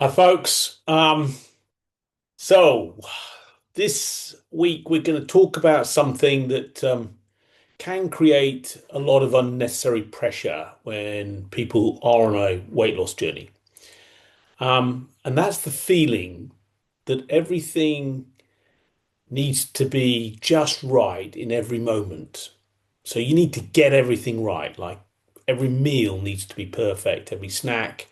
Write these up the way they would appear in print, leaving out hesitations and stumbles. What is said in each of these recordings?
Hi, folks. So this week we're going to talk about something that can create a lot of unnecessary pressure when people are on a weight loss journey. And that's the feeling that everything needs to be just right in every moment. So you need to get everything right. Like every meal needs to be perfect, every snack.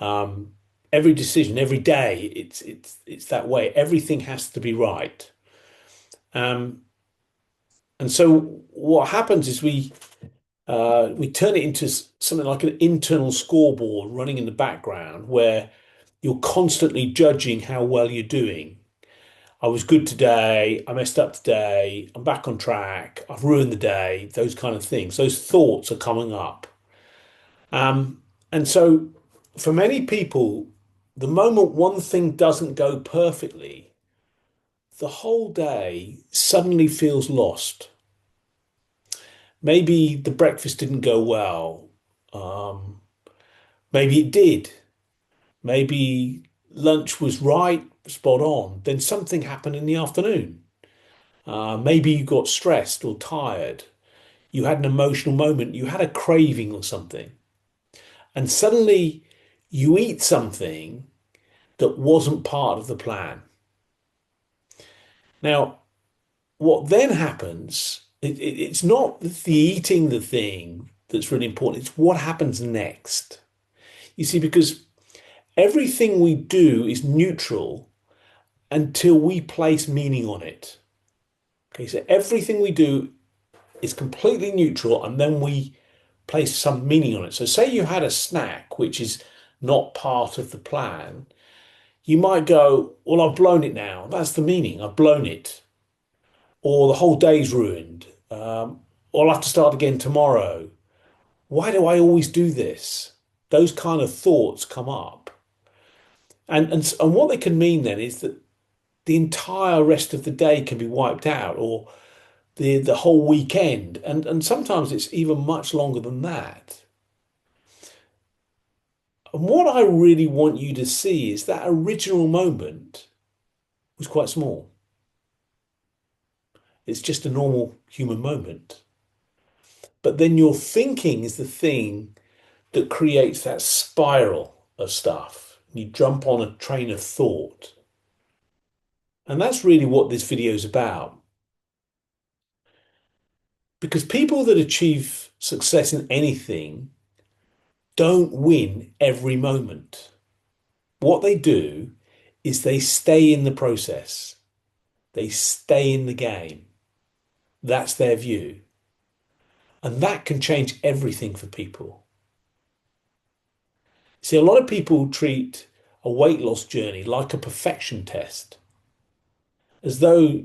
Um, every decision, every day, it's that way. Everything has to be right. Um, and so what happens is we turn it into something like an internal scoreboard running in the background where you're constantly judging how well you're doing. I was good today. I messed up today. I'm back on track. I've ruined the day. Those kind of things. Those thoughts are coming up. And so for many people, the moment one thing doesn't go perfectly, the whole day suddenly feels lost. Maybe the breakfast didn't go well. Um, maybe it did. Maybe lunch was right, spot on. Then something happened in the afternoon. Maybe you got stressed or tired. You had an emotional moment. You had a craving or something. And suddenly you eat something that wasn't part of the plan. Now, what then happens, it's not the eating the thing that's really important, it's what happens next. You see, because everything we do is neutral until we place meaning on it. Okay, so everything we do is completely neutral and then we place some meaning on it. So, say you had a snack which is not part of the plan, you might go, well, I've blown it now. That's the meaning. I've blown it. Or the whole day's ruined. Or I'll have to start again tomorrow. Why do I always do this? Those kind of thoughts come up. And what they can mean then is that the entire rest of the day can be wiped out, or the whole weekend. And sometimes it's even much longer than that. And what I really want you to see is that original moment was quite small. It's just a normal human moment. But then your thinking is the thing that creates that spiral of stuff. You jump on a train of thought. And that's really what this video is about. Because people that achieve success in anything don't win every moment. What they do is they stay in the process, they stay in the game. That's their view. And that can change everything for people. See, a lot of people treat a weight loss journey like a perfection test, as though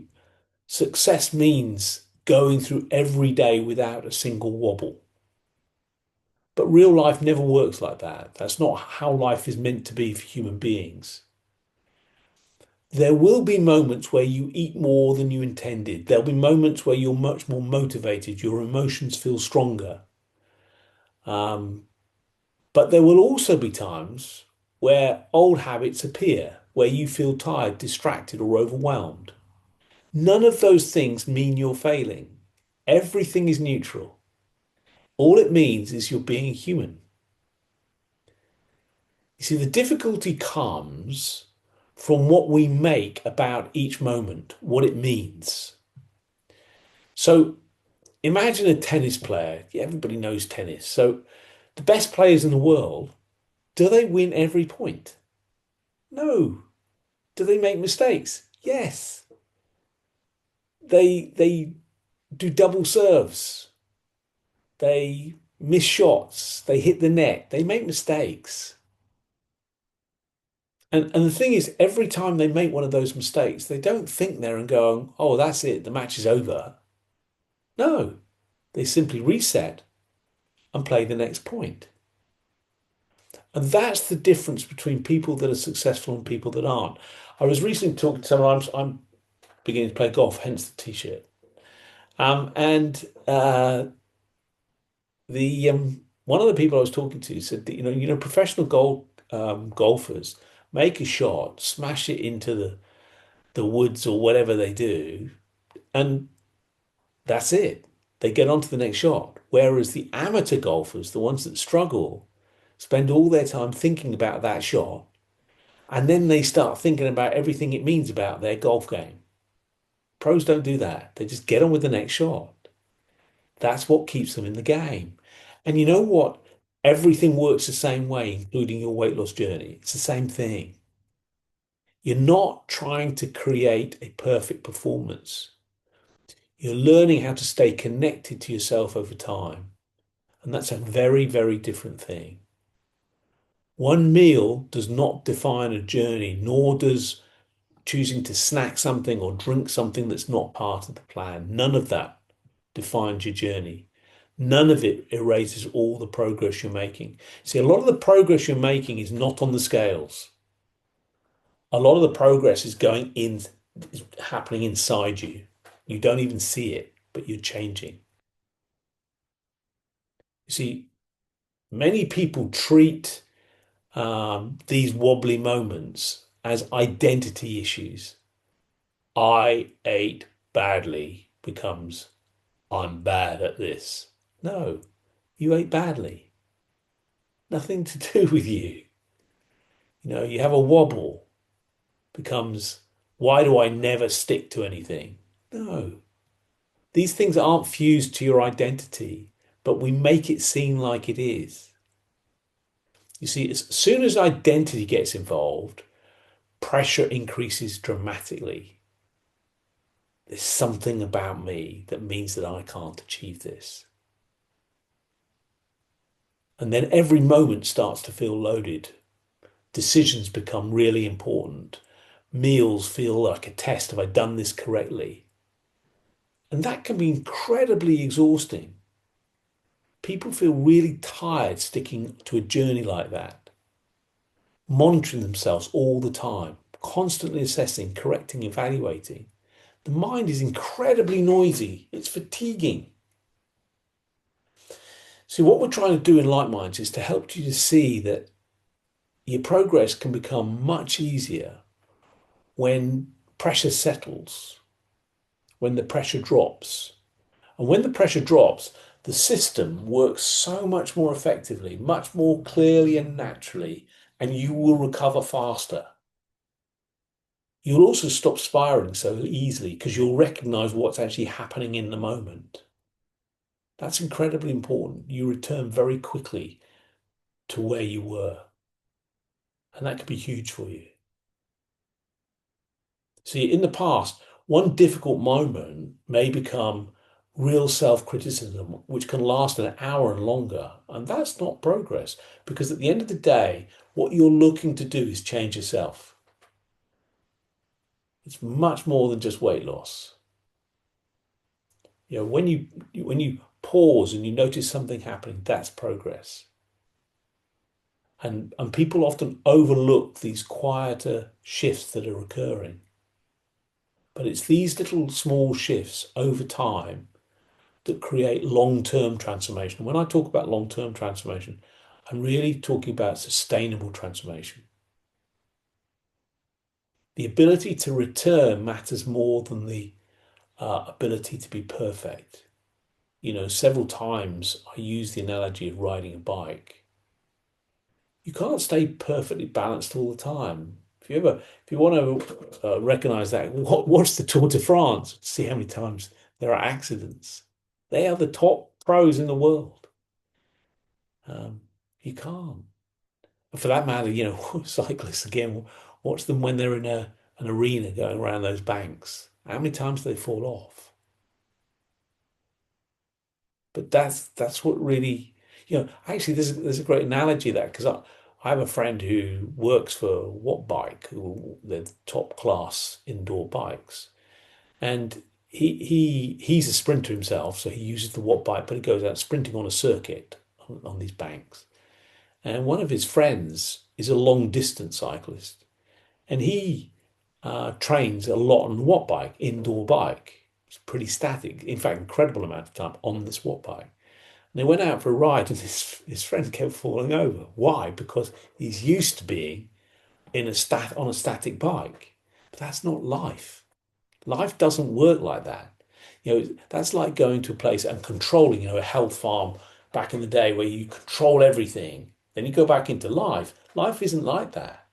success means going through every day without a single wobble. But real life never works like that. That's not how life is meant to be for human beings. There will be moments where you eat more than you intended. There'll be moments where you're much more motivated, your emotions feel stronger. Um, but there will also be times where old habits appear, where you feel tired, distracted, or overwhelmed. None of those things mean you're failing. Everything is neutral. All it means is you're being human. You see, the difficulty comes from what we make about each moment, what it means. So imagine a tennis player. Yeah, everybody knows tennis. So the best players in the world, do they win every point? No. Do they make mistakes? Yes. They do double serves. They miss shots. They hit the net. They make mistakes. And the thing is, every time they make one of those mistakes, they don't think there and go, oh, that's it, the match is over. No, they simply reset and play the next point. And that's the difference between people that are successful and people that aren't. I was recently talking to someone, I'm beginning to play golf, hence the t-shirt. And the one of the people I was talking to said that, professional golfers make a shot, smash it into the woods or whatever they do, and that's it. They get on to the next shot. Whereas the amateur golfers, the ones that struggle, spend all their time thinking about that shot, and then they start thinking about everything it means about their golf game. Pros don't do that. They just get on with the next shot. That's what keeps them in the game. And you know what? Everything works the same way, including your weight loss journey. It's the same thing. You're not trying to create a perfect performance. You're learning how to stay connected to yourself over time. And that's a very, very different thing. One meal does not define a journey, nor does choosing to snack something or drink something that's not part of the plan. None of that defines your journey. None of it erases all the progress you're making. See, a lot of the progress you're making is not on the scales. A lot of the progress is happening inside you. You don't even see it, but you're changing. You see, many people treat these wobbly moments as identity issues. I ate badly becomes I'm bad at this. No, you ate badly. Nothing to do with you. You have a wobble becomes why do I never stick to anything? No, these things aren't fused to your identity, but we make it seem like it is. You see, as soon as identity gets involved, pressure increases dramatically. There's something about me that means that I can't achieve this. And then every moment starts to feel loaded. Decisions become really important. Meals feel like a test. Have I done this correctly? And that can be incredibly exhausting. People feel really tired sticking to a journey like that, monitoring themselves all the time, constantly assessing, correcting, evaluating. The mind is incredibly noisy. It's fatiguing. So what we're trying to do in Light Minds is to help you to see that your progress can become much easier when pressure settles, when the pressure drops. And when the pressure drops, the system works so much more effectively, much more clearly and naturally, and you will recover faster. You'll also stop spiraling so easily because you'll recognize what's actually happening in the moment. That's incredibly important. You return very quickly to where you were, and that could be huge for you. See, in the past, one difficult moment may become real self-criticism, which can last an hour and longer. And that's not progress, because at the end of the day, what you're looking to do is change yourself. It's much more than just weight loss. When you pause and you notice something happening, that's progress. And people often overlook these quieter shifts that are occurring. But it's these little small shifts over time that create long-term transformation. When I talk about long-term transformation, I'm really talking about sustainable transformation. The ability to return matters more than the ability to be perfect. Several times I use the analogy of riding a bike. You can't stay perfectly balanced all the time. If you want to recognize that, watch the Tour de France, see how many times there are accidents. They are the top pros in the world. You can't. And for that matter, cyclists again, watch them when they're in an arena going around those banks. How many times do they fall off? But that's what really, actually there's a great analogy there because I have a friend who works for Watt Bike, who they're top class indoor bikes. And he's a sprinter himself, so he uses the Watt bike, but he goes out sprinting on a circuit on these banks. And one of his friends is a long distance cyclist, and he trains a lot on the Watt bike, indoor bike. It's pretty static. In fact, incredible amount of time on this Watt bike. And they went out for a ride, and his friend kept falling over. Why? Because he's used to being in a on a static bike. But that's not life. Life doesn't work like that. That's like going to a place and controlling, a health farm back in the day where you control everything. Then you go back into life. Life isn't like that.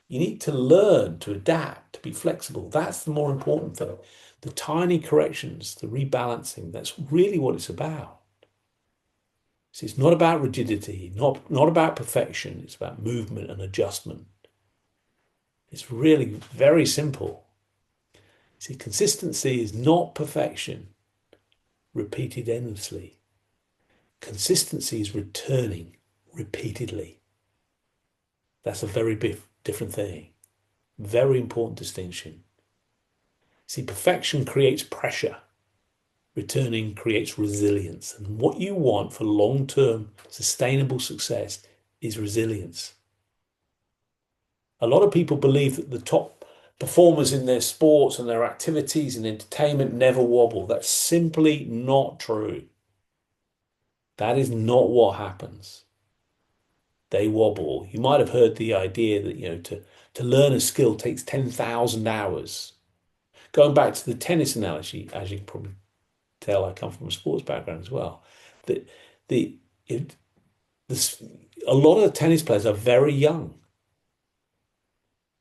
You need to learn to adapt, to be flexible. That's the more important thing. The tiny corrections, the rebalancing, that's really what it's about. So it's not about rigidity, not about perfection. It's about movement and adjustment. It's really very simple. See, consistency is not perfection repeated endlessly. Consistency is returning repeatedly. That's a very different thing. Very important distinction. See, perfection creates pressure. Returning creates resilience. And what you want for long-term sustainable success is resilience. A lot of people believe that the top performers in their sports and their activities and entertainment never wobble. That's simply not true. That is not what happens. They wobble. You might have heard the idea that, to learn a skill takes 10,000 hours. Going back to the tennis analogy, as you can probably tell, I come from a sports background as well. That the it, this, a lot of tennis players are very young,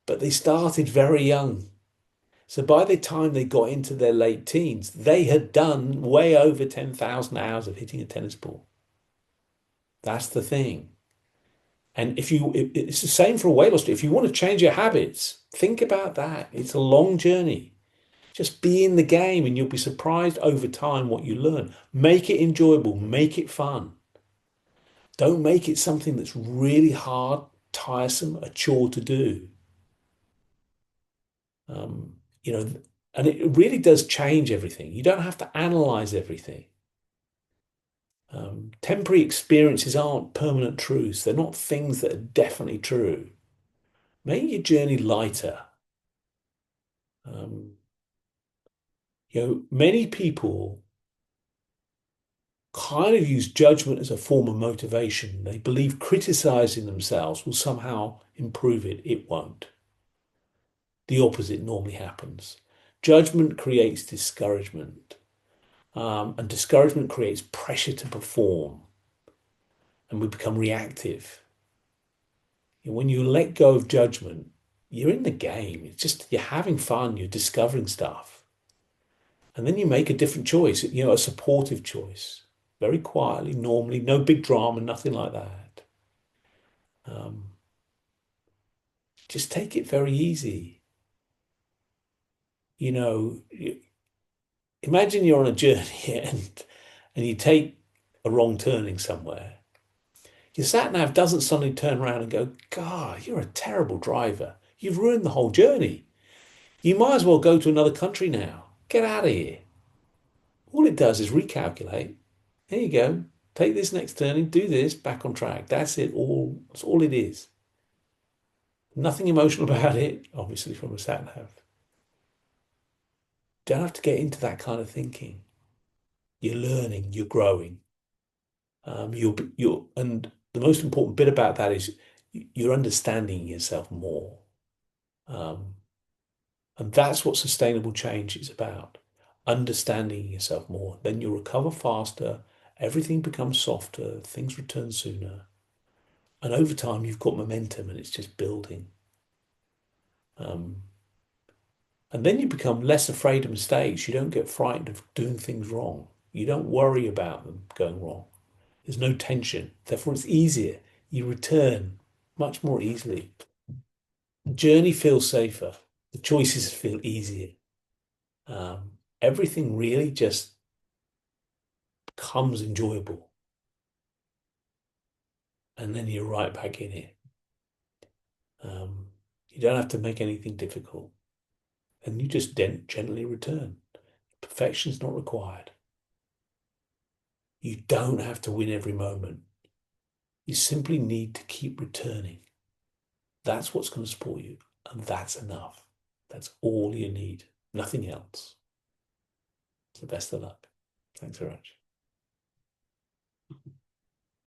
but they started very young. So by the time they got into their late teens, they had done way over 10,000 hours of hitting a tennis ball. That's the thing. And it's the same for a weight loss. If you want to change your habits, think about that. It's a long journey. Just be in the game and you'll be surprised over time what you learn. Make it enjoyable, make it fun. Don't make it something that's really hard, tiresome, a chore to do. Um, you know, and it really does change everything. You don't have to analyze everything. Temporary experiences aren't permanent truths. They're not things that are definitely true. Make your journey lighter. Um, many people kind of use judgment as a form of motivation. They believe criticizing themselves will somehow improve it. It won't. The opposite normally happens. Judgment creates discouragement, and discouragement creates pressure to perform, and we become reactive. When you let go of judgment, you're in the game. It's just you're having fun, you're discovering stuff. And then you make a different choice, a supportive choice, very quietly, normally, no big drama, nothing like that. Um, just take it very easy. You know, imagine you're on a journey and you take a wrong turning somewhere. Your sat nav doesn't suddenly turn around and go, God, you're a terrible driver. You've ruined the whole journey. You might as well go to another country now. Get out of here. All it does is recalculate. There you go. Take this next turning, do this, back on track. That's it. That's all it is. Nothing emotional about it, obviously, from a sat nav. Don't have to get into that kind of thinking. You're learning, you're growing. And the most important bit about that is you're understanding yourself more. Um, and that's what sustainable change is about. Understanding yourself more. Then you'll recover faster. Everything becomes softer. Things return sooner. And over time, you've got momentum and it's just building. Um, and then you become less afraid of mistakes. You don't get frightened of doing things wrong. You don't worry about them going wrong. There's no tension. Therefore, it's easier. You return much more easily. The journey feels safer. The choices feel easier. Everything really just becomes enjoyable. And then you're right back in it. Um, you don't have to make anything difficult. And you just gently return. Perfection's not required. You don't have to win every moment. You simply need to keep returning. That's what's going to support you. And that's enough. That's all you need. Nothing else. So best of luck. Thanks very much.